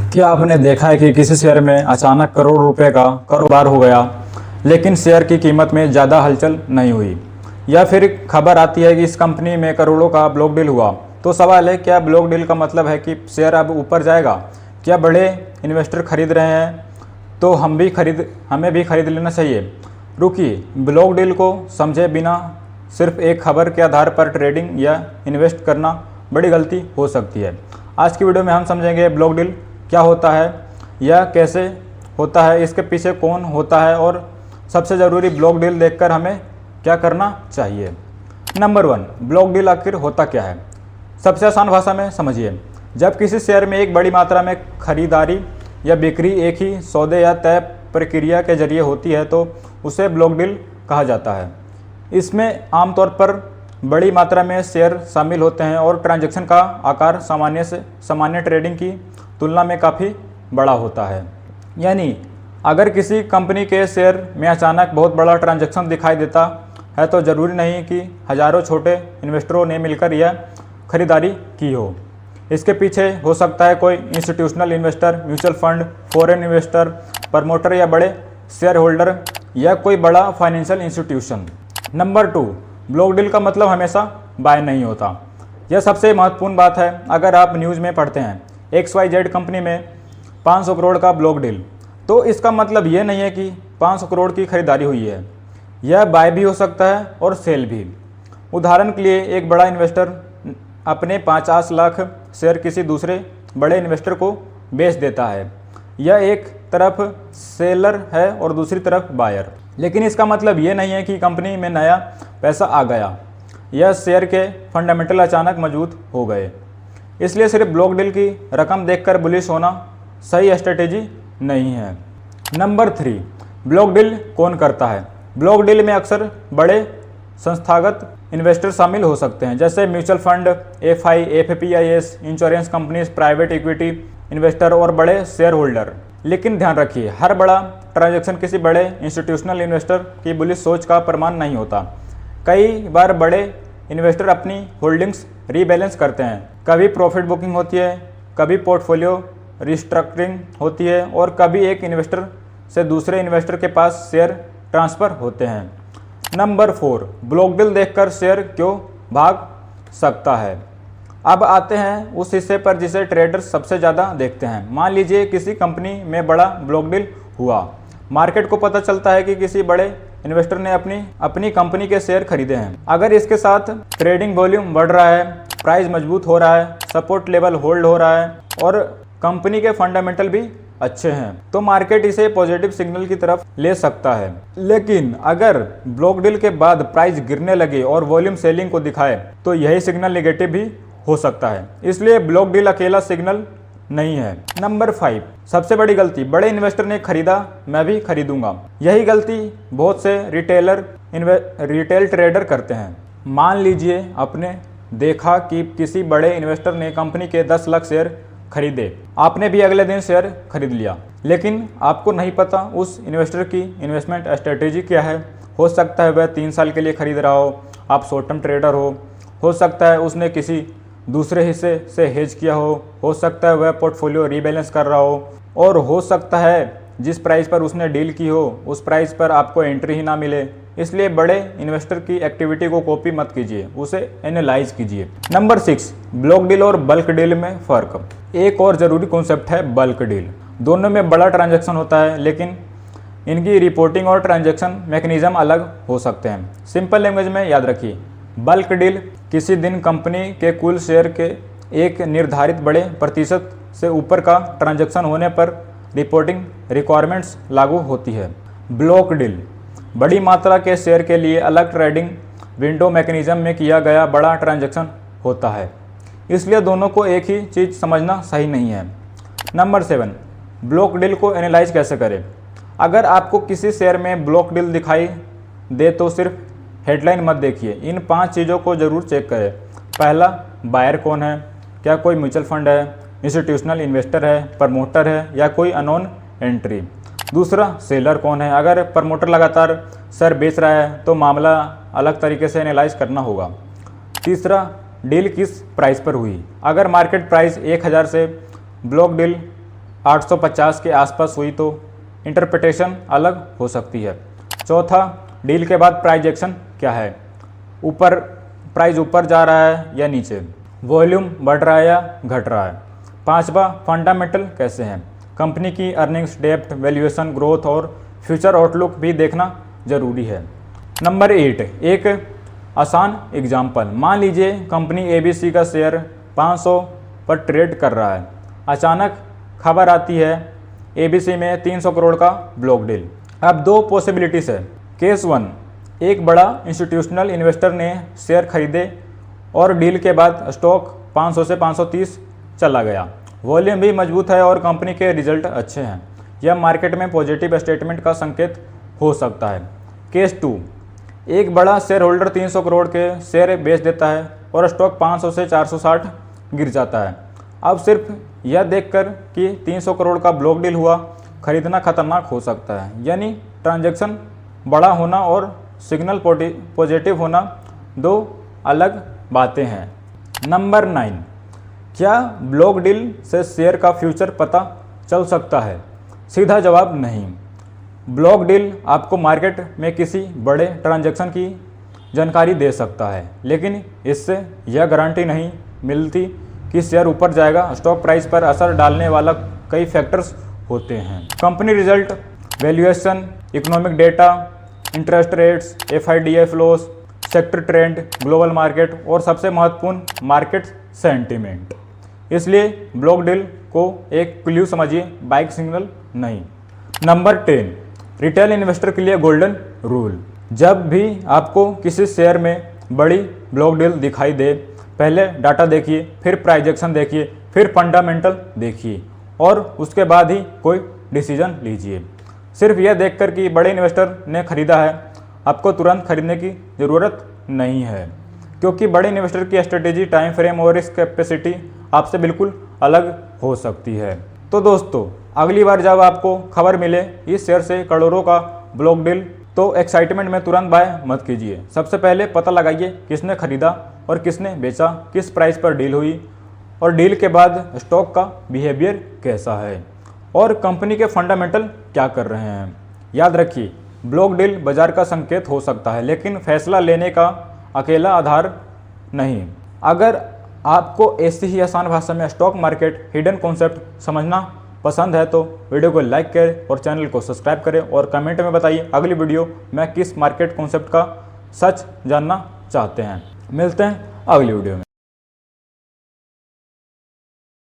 क्या आपने देखा है कि किसी शेयर में अचानक करोड़ रुपए का कारोबार हो गया, लेकिन शेयर की कीमत में ज़्यादा हलचल नहीं हुई? या फिर खबर आती है कि इस कंपनी में करोड़ों का ब्लॉक डील हुआ। तो सवाल है, क्या ब्लॉक डील का मतलब है कि शेयर अब ऊपर जाएगा? क्या बड़े इन्वेस्टर खरीद रहे हैं तो हमें भी खरीद लेना चाहिए? रुकिए, ब्लॉक डील को समझे बिना सिर्फ एक खबर के आधार पर ट्रेडिंग या इन्वेस्ट करना बड़ी गलती हो सकती है। आज की वीडियो में हम समझेंगे ब्लॉक डील क्या होता है, यह कैसे होता है, इसके पीछे कौन होता है और सबसे ज़रूरी ब्लॉक डील देखकर हमें क्या करना चाहिए। नंबर 1, ब्लॉक डील आखिर होता क्या है? सबसे आसान भाषा में समझिए। जब किसी शेयर में एक बड़ी मात्रा में खरीदारी या बिक्री एक ही सौदे या तय प्रक्रिया के जरिए होती है तो उसे ब्लॉक डील कहा जाता है। इसमें आमतौर पर बड़ी मात्रा में शेयर शामिल होते हैं और ट्रांजैक्शन का आकार सामान्य ट्रेडिंग की तुलना में काफ़ी बड़ा होता है। यानी अगर किसी कंपनी के शेयर में अचानक बहुत बड़ा ट्रांजैक्शन दिखाई देता है तो ज़रूरी नहीं कि हज़ारों छोटे इन्वेस्टरों ने मिलकर यह खरीदारी की हो। इसके पीछे हो सकता है कोई institutional investor, mutual fund, foreign investor, promoter या बड़े शेयर होल्डर या कोई बड़ा financial institution. Number 2, block deal का मतलब हमेशा बाय नहीं होता। यह सबसे महत्वपूर्ण बात है। अगर आप न्यूज़ में पढ़ते हैं XYZ कंपनी में 500 करोड़ का ब्लॉक डील, तो इसका मतलब ये नहीं है कि 500 करोड़ की खरीदारी हुई है। यह बाय भी हो सकता है और सेल भी। उदाहरण के लिए, एक बड़ा इन्वेस्टर अपने 50 लाख शेयर किसी दूसरे बड़े इन्वेस्टर को बेच देता है। यह एक तरफ सेलर है और दूसरी तरफ बायर। लेकिन इसका मतलब ये नहीं है कि कंपनी में नया पैसा आ गया या शेयर के फंडामेंटल अचानक मजबूत हो गए। इसलिए सिर्फ ब्लॉक डील की रकम देखकर बुलिश होना सही स्ट्रेटेजी नहीं है। नंबर 3, ब्लॉक डील कौन करता है? ब्लॉक डील में अक्सर बड़े संस्थागत इन्वेस्टर शामिल हो सकते हैं, जैसे mutual fund, FI, FPIs, insurance companies, private equity investor और बड़े शेयर होल्डर। लेकिन ध्यान रखिए, हर बड़ा ट्रांजैक्शन किसी बड़े इंस्टीट्यूशनल इन्वेस्टर की बुलिश सोच का प्रमाण नहीं होता। कई बार बड़े इन्वेस्टर अपनी होल्डिंग्स रीबैलेंस करते हैं। कभी प्रॉफिट बुकिंग होती है, कभी पोर्टफोलियो रिस्ट्रक्चरिंग होती है और कभी एक इन्वेस्टर से दूसरे इन्वेस्टर के पास शेयर ट्रांसफ़र होते हैं। नंबर 4, ब्लॉक डील देखकर शेयर क्यों भाग सकता है? अब आते हैं उस हिस्से पर जिसे ट्रेडर्स सबसे ज़्यादा देखते हैं। मान लीजिए किसी कंपनी में बड़ा ब्लॉक डील हुआ। मार्केट को पता चलता है कि किसी बड़े इन्वेस्टर ने अपनी कंपनी के शेयर खरीदे हैं। अगर इसके साथ ट्रेडिंग वॉल्यूम बढ़ रहा है, प्राइस मजबूत हो रहा है, सपोर्ट लेवल होल्ड हो रहा है और कंपनी के फंडामेंटल भी अच्छे हैं, तो मार्केट इसे पॉजिटिव सिग्नल की तरफ ले सकता है। लेकिन अगर ब्लॉक डील के बाद प्राइस गिरने लगे और वॉल्यूम सेलिंग को दिखाए तो यही सिग्नल नेगेटिव भी हो सकता है। इसलिए ब्लॉक डील अकेला सिग्नल नहीं है। नंबर 5, सबसे बड़ी गलती, बड़े इन्वेस्टर ने खरीदा, मैं भी खरीदूंगा। यही गलती बहुत से रिटेल ट्रेडर करते हैं। मान लीजिए आपने देखा कि किसी बड़े इन्वेस्टर ने कंपनी के 10 लाख शेयर खरीदे। आपने भी अगले दिन शेयर खरीद लिया, लेकिन आपको नहीं पता उस इन्वेस्टर की इन्वेस्टमेंट स्ट्रेटेजी क्या है। हो सकता है वह 3 साल के लिए खरीद रहा हो, आप शॉर्ट टर्म ट्रेडर हो सकता है उसने किसी दूसरे हिस्से से हेज किया हो सकता है वह पोर्टफोलियो रीबैलेंस कर रहा हो, और हो सकता है जिस प्राइस पर उसने डील की हो उस प्राइस पर आपको एंट्री ही ना मिले। इसलिए बड़े इन्वेस्टर की एक्टिविटी को कॉपी मत कीजिए, उसे एनालाइज कीजिए। नंबर 6, ब्लॉक डील और बल्क डील में फ़र्क। एक और ज़रूरी कॉन्सेप्ट है बल्क डील। दोनों में बड़ा ट्रांजैक्शन होता है, लेकिन इनकी रिपोर्टिंग और ट्रांजैक्शन मैकेनिज्म अलग हो सकते हैं। सिंपल लैंग्वेज में याद रखिए, बल्क डील किसी दिन कंपनी के कुल शेयर के एक निर्धारित बड़े प्रतिशत से ऊपर का ट्रांजैक्शन होने पर रिपोर्टिंग रिक्वायरमेंट्स लागू होती है। ब्लॉक डील बड़ी मात्रा के शेयर के लिए अलग ट्रेडिंग विंडो मैकेनिज्म में किया गया बड़ा ट्रांजैक्शन होता है। इसलिए दोनों को एक ही चीज़ समझना सही नहीं है। नंबर 7, ब्लॉक डील को एनालाइज कैसे करें? अगर आपको किसी शेयर में ब्लॉक डील दिखाई दे तो सिर्फ हेडलाइन मत देखिए, इन 5 चीज़ों को ज़रूर चेक करें। पहला, बायर कौन है? क्या कोई म्यूचुअल फंड है, इंस्टीट्यूशनल इन्वेस्टर है, प्रमोटर है या कोई अननोन एंट्री? दूसरा, सेलर कौन है? अगर प्रमोटर लगातार शेयर बेच रहा है तो मामला अलग तरीके से एनालाइज करना होगा। तीसरा, डील किस प्राइस पर हुई? अगर मार्केट प्राइस 1000 से ब्लॉक डील 850 के आसपास हुई तो इंटरप्रिटेशन अलग हो सकती है। चौथा, डील के बाद प्राइस एक्शन क्या है, प्राइस ऊपर जा रहा है या नीचे, वॉल्यूम बढ़ रहा है या घट रहा है। पांचवा, फंडामेंटल कैसे हैं, कंपनी की अर्निंग्स, डेप्थ, वैल्यूएशन, ग्रोथ और फ्यूचर आउटलुक भी देखना जरूरी है। नंबर 8, एक आसान एग्जाम्पल। मान लीजिए कंपनी ABC का शेयर 500 पर ट्रेड कर रहा है। अचानक खबर आती है ABC में 300 करोड़ का ब्लॉक डील। अब दो पॉसिबिलिटीज़ है। केस 1, एक बड़ा इंस्टीट्यूशनल इन्वेस्टर ने शेयर खरीदे और डील के बाद स्टॉक 500 से 530 चला गया, वॉल्यूम भी मजबूत है और कंपनी के रिजल्ट अच्छे हैं। यह मार्केट में पॉजिटिव स्टेटमेंट का संकेत हो सकता है। केस 2, एक बड़ा शेयर होल्डर 300 करोड़ के शेयर बेच देता है और स्टॉक 500 से 460 गिर जाता है। अब सिर्फ यह देखकर कि 300 करोड़ का ब्लॉक डील हुआ, खरीदना खतरनाक हो सकता है। यानी ट्रांजैक्शन बड़ा होना और सिग्नल पॉजिटिव होना दो अलग बातें हैं। नंबर 9, क्या ब्लॉक डील से शेयर का फ्यूचर पता चल सकता है? सीधा जवाब नहीं। ब्लॉक डील आपको मार्केट में किसी बड़े ट्रांजैक्शन की जानकारी दे सकता है, लेकिन इससे यह गारंटी नहीं मिलती कि शेयर ऊपर जाएगा। स्टॉक प्राइस पर असर डालने वाला कई फैक्टर्स होते हैं। Company result, valuation, economic data, interest rates, FIDI flows, sector trend, global market और सबसे महत्वपूर्ण मार्केट सेंटिमेंट। इसलिए ब्लॉक डील को एक क्लू समझिए, बाइक सिग्नल नहीं। नंबर 10, रिटेल इन्वेस्टर के लिए गोल्डन रूल। जब भी आपको किसी शेयर में बड़ी ब्लॉक डील दिखाई दे, पहले डाटा देखिए, फिर प्राइस एक्शन देखिए, फिर फंडामेंटल देखिए और उसके बाद ही कोई डिसीजन लीजिए। सिर्फ यह देखकर कि बड़े इन्वेस्टर ने खरीदा है, आपको तुरंत खरीदने की ज़रूरत नहीं है, क्योंकि बड़े इन्वेस्टर की स्ट्रेटेजी, टाइम फ्रेम और रिस्क कैपेसिटी आपसे बिल्कुल अलग हो सकती है। तो दोस्तों, अगली बार जब आपको खबर मिले इस शेयर से करोड़ों का ब्लॉक डील, तो एक्साइटमेंट में तुरंत बाय मत कीजिए। सबसे पहले पता लगाइए किसने खरीदा और किसने बेचा, किस प्राइस पर डील हुई और डील के बाद स्टॉक का बिहेवियर कैसा है और कंपनी के फंडामेंटल क्या कर रहे हैं। याद रखिए, ब्लॉक डील बाजार का संकेत हो सकता है, लेकिन फैसला लेने का अकेला आधार नहीं। अगर आपको ऐसी ही आसान भाषा में स्टॉक मार्केट हिडन कॉन्सेप्ट समझना पसंद है तो वीडियो को लाइक करें और चैनल को सब्सक्राइब करें और कमेंट में बताइए अगली वीडियो में किस मार्केट कॉन्सेप्ट का सच जानना चाहते हैं। मिलते हैं अगली वीडियो में।